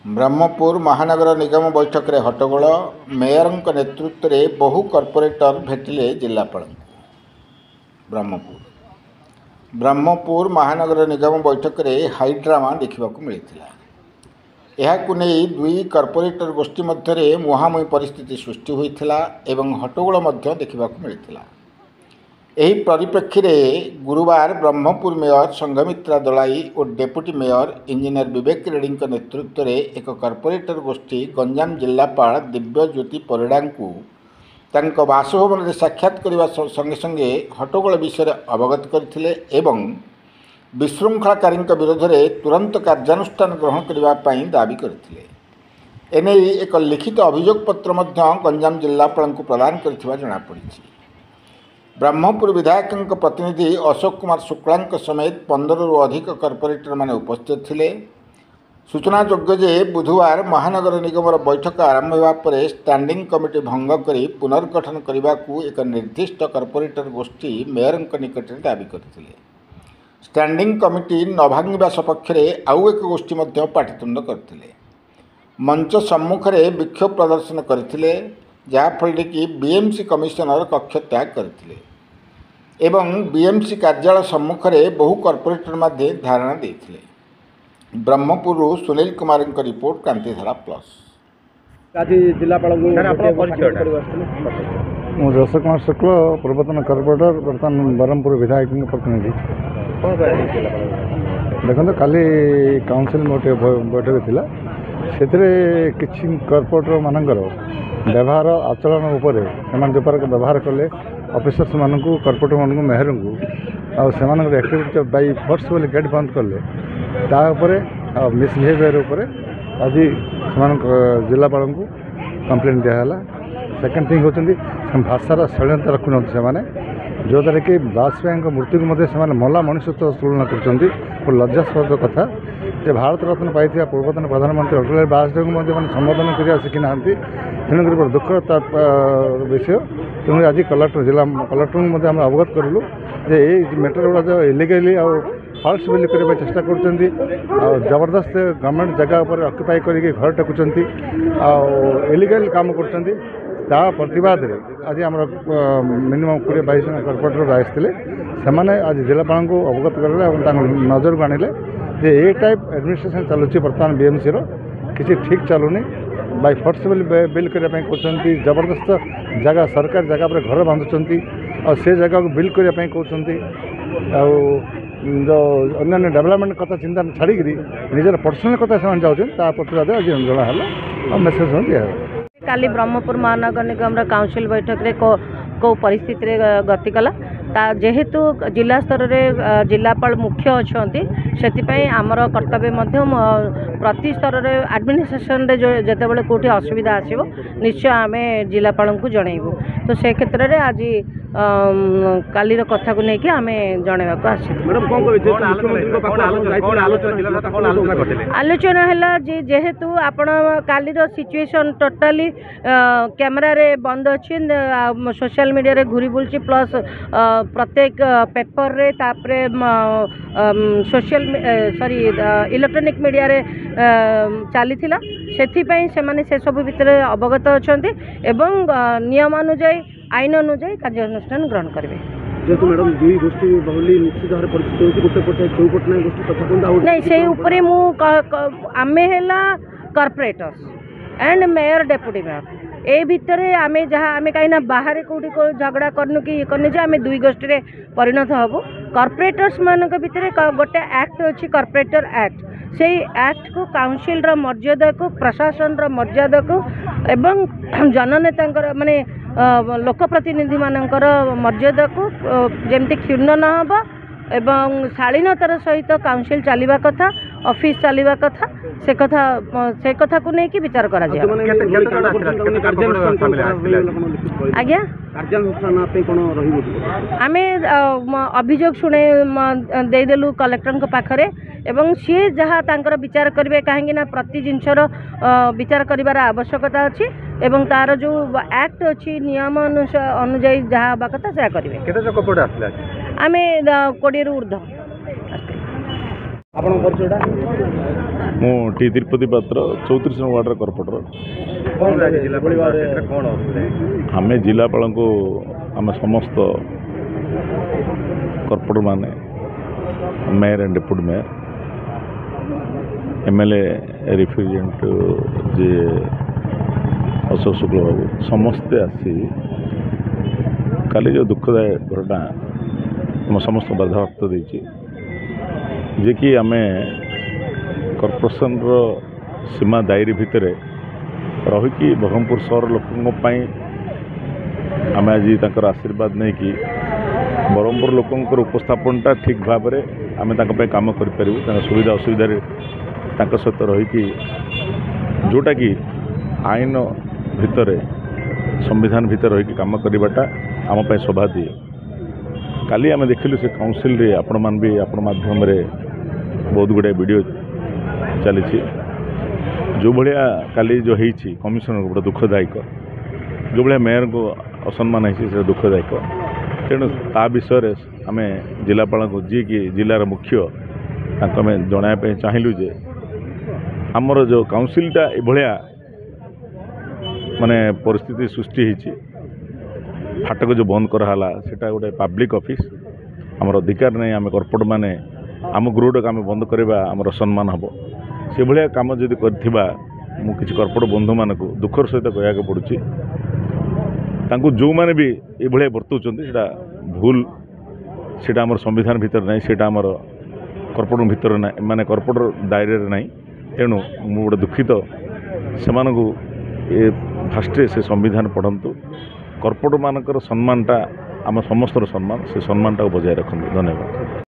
ब्रह्मपुर महानगर निगम बैठक में हट्टगोल मेयर नेतृत्व में बहु कॉर्पोरेटर भेटिले जिलापाल। ब्रह्मपुर महानगर निगम बैठक में हाईड्रामा देखा मिलता। यह दुई कॉर्पोरेटर गोष्ठी मध्य मुहांमुही परिस्थिति सृष्टि होता एवं हट्टगोल देखा मिलता। यही परिप्रेक्षी में गुरुवार ब्रह्मपुर मेयर संघमित्रा दलाई और डेप्यूटी मेयर इंजीनियर विवेक रेड्डी नेतृत्व में एक कॉर्पोरेटर गोष्ठी गंजाम जिलापाल दिव्यज्योति परिड़ा को बासभवन में साक्षात करने संगे संगे हट्टगोल विषय अवगत करथिले एवं विशृंखलाकारी विरोध में तुरंत कार्यानुष्ठान ग्रहण करने दाबी करथिले। एने एक लिखित अभियोग पत्र गंजाम जिलापाल को प्रदान करथिबा जणापड़ी। ब्रह्मपुर विधायक प्रतिनिधि अशोक कुमार शुक्ला समेत 15 रु अधिक कॉर्पोरेटर माने उपस्थित थिले। सूचनायोग्य जे बुधवार महानगर निगम बैठक आरंभ होगा पर स्टैंडिंग कमिटी भंग कर पुनर्गठन करने को एक निर्दिष्ट कॉर्पोरेटर गोष्ठी मेयर निकट में दाबी करथिले। स्टैंडिंग कमिटी न भांगा सपक्ष में आउ एक गोष्ठी पाटितुंड करथिले। मंच सम्मुख में विक्षोभ प्रदर्शन करथिले जहाँफल कि बीएमसी कमिशनर कक्ष त्याग करथिले एवं बीएमसी कार्यालय सम्मुख में बहु कॉर्पोरेटर मध्य धारणा देथिले। Brahmapur Sunil Kumar report Kantidhara plus. अशोक कुमार शुक्ल पूर्वतन कॉर्पोरेटर बर्तमान ब्रह्मपुर विधायक प्रतिनिधि। देखो काली काउंसिल गोटे बैठक थिला से किसी कॉर्पोरेटर मानकर व्यवहार आचरण उपर जो व्यवहार कले ऑफिसर्स मानक कॉर्पोरेटर मानक मेयर को एक्टिविटी बाय फोर्सफुल गेट बंद कले मिसबिहेवियर उपर आज जिलापाल को कंप्लेन दिहला। सेकेंड थिंग होती भाषार शैलीनता रखुना से जो द्वारा कि वाजपेयी मृत्यु को मला मनुष्य तुलना कर लज्जास्पद कथा जे भारत रत्न पाई पूर्वतन प्रधानमंत्री अटल बिहारी वाजपेयी को संबोधन कर शिखी ना तेणुक बड़ा दुखद विषय। तेणु आज कलेक्टर जिला कलेक्टर को अवगत करूँ जे मैटर गुड़ा जो इलिगेली फल्स बिल करने चेष्टा कर जबरदस्त गवर्नमेंट जगह पर अक्युपाई करके घर टेकुंट इलिगेल काम कर प्रतिवाद आज आम मिनिमम 20-22 जन कॉर्पोरेटर आसते से आज जिलापाल को अवगत करें नजर को आनिले जे ए टाइप एडमिनिस्ट्रेशन चलुची बर्तमान बीएमसी किसी ठीक चलुनी बाय फोर्सफुल बिल करने कहते जबरदस्त जगह सरकार जगह पर घर बांधुंट और से जगह को बिल करने कहते जो अन्य डेवलपमेंट कथा चिंता छाड़ी निजर पर्सनल कथा से जाऊँ प्रतिवाद आज जनाला और मेसेज दिया। काली ब्रह्मपुर महानगर निगम काउंसिल बैठक रे को परिस्थिति रे गति कला जेहेतु जिला स्तर रे जिलापाल मुख्य अच्छा से आमर कर्तव्य प्रति स्तर रे एडमिनिस्ट्रेशन रे जो जिते बड़े कौटी असुविधा आसो निश्चय आम जिलापाल को जनइबू। तो से क्षेत्र में आज काली कथा को लेकिन आम जनवाक आलोचना है जेहेतु आपण काली सिचुएशन टोटाली कैमरा रे बंद अच्छी सोशल मीडिया रे घूरी बुलची प्लस प्रत्येक पेपर रे तापरे सोशल सॉरी इलेक्ट्रॉनिक मीडिया रे चली से सब भितर अवगत अच्छा एवं नियम अनुजाई आईन अनुजाई कार्यानुष्ठान ग्रहण करेंगे। जेहेतु मैडम दुई गोष्ठी बहुली निश्चित भाव परिचित होती गोटे पटे चौपटना गोष्ठी कथा नहीं से उपरे मु आमे हैला corporators and mayor deputy mayor ए भितर आमे जहाँ आमे कहीं बाहर कौटी झगड़ा करनु कि करने आमे दुई गोष्ठी रे परिणत हबु। कॉर्पोरेटर्स मानक भितर गोटे एक्ट अच्छी कॉर्पोरेटर एक्ट से एक्ट को काउंसिल रो मर्यादा को प्रशासन रो मर्यादा को एवं जननेता माने लोकप्रतिनिधि मानकर मर्यादा को जमती क्षुण्ण न हो एवं शालीनतार सहित काउंसिल चलवा कथा ऑफिस चलवा कथा से कथा को लेकिन विचार करा जाए। आज्ञा आमे अभियोग शुणे देदेलु कलेक्टर पाखरे एवं सी जहाँ तांकर विचार करेंगे कहीं प्रति जिनसर विचार करार आवश्यकता अच्छी एवं तार जो एक्ट अच्छी नियम अनुजाई जहाँ हवा कथा से करेंगे। आमे 20 रु ऊर्ध्व मु टी तिरुपति पात्र 34 वार्ड कॉर्पोरेटर आम जिलापाल को आम समस्त कॉर्पोरेटर माने mayor and deputy mayor MLA रिफ्यूजेंट जे अशोक शुक्ल बाबू समस्ते आसी काली जो दुखदायक घटना आम समस्त बाधाप्राप्त देछि जे कि आम कॉर्पोरेशन सीमा दायरी भितर रहीकि ब्रह्मपुर सहर लोकों आम आज तक आशीर्वाद नहीं कि ब्रह्मपुर लोकंर उपस्थापनटा ठीक भाव में आम काम करूँ सुविधा असुविधा सहित रहीकि जोटा कि आईन भितर संविधान भितर रहीकि काम करवाटा आम शोभा दिए। काली आम देखिलु से काउंसिल रे आपण मान भी आपण माध्यम रे बहुत गुड़ाए वीडियो चली जो भाया काली जो होती कमिशनर गोटे दुखदायक जो भाया मेयर को असम्मान है दुखदायक तेणु ता विषय आम जिलापाल को जी कि जिलार मुख्य आम जनापी चाहलु जे आमर जो काउंसिलटा भाया माने परिस्थिति सृष्टि होती फाटक जो बंद कराला सेटा गोटे पब्लिक ऑफिस आमर अधिकार नहीं आम कॉर्पोरेट माने आम ग्रुप आम बंद करवा आमर सम्मान हम से भाया कम जदि मु किसी कॉर्पोरेट बंधु मान दुखर सहित कहवाक पड़ुछि जो मैंने भी ये बर्तुंट से भूल से आम संविधान भितर ना से आम कॉर्पोरेट भितर ना माने कॉर्पोरेट दायरे ना तेणु मु गोटे दुखित से फास्ट से संविधान पढ़ंतु कॉर्पोरेट मानकर सम्मानटा आम समस्त सम्मान से सम्मानटा बजाय रखते। धन्यवाद।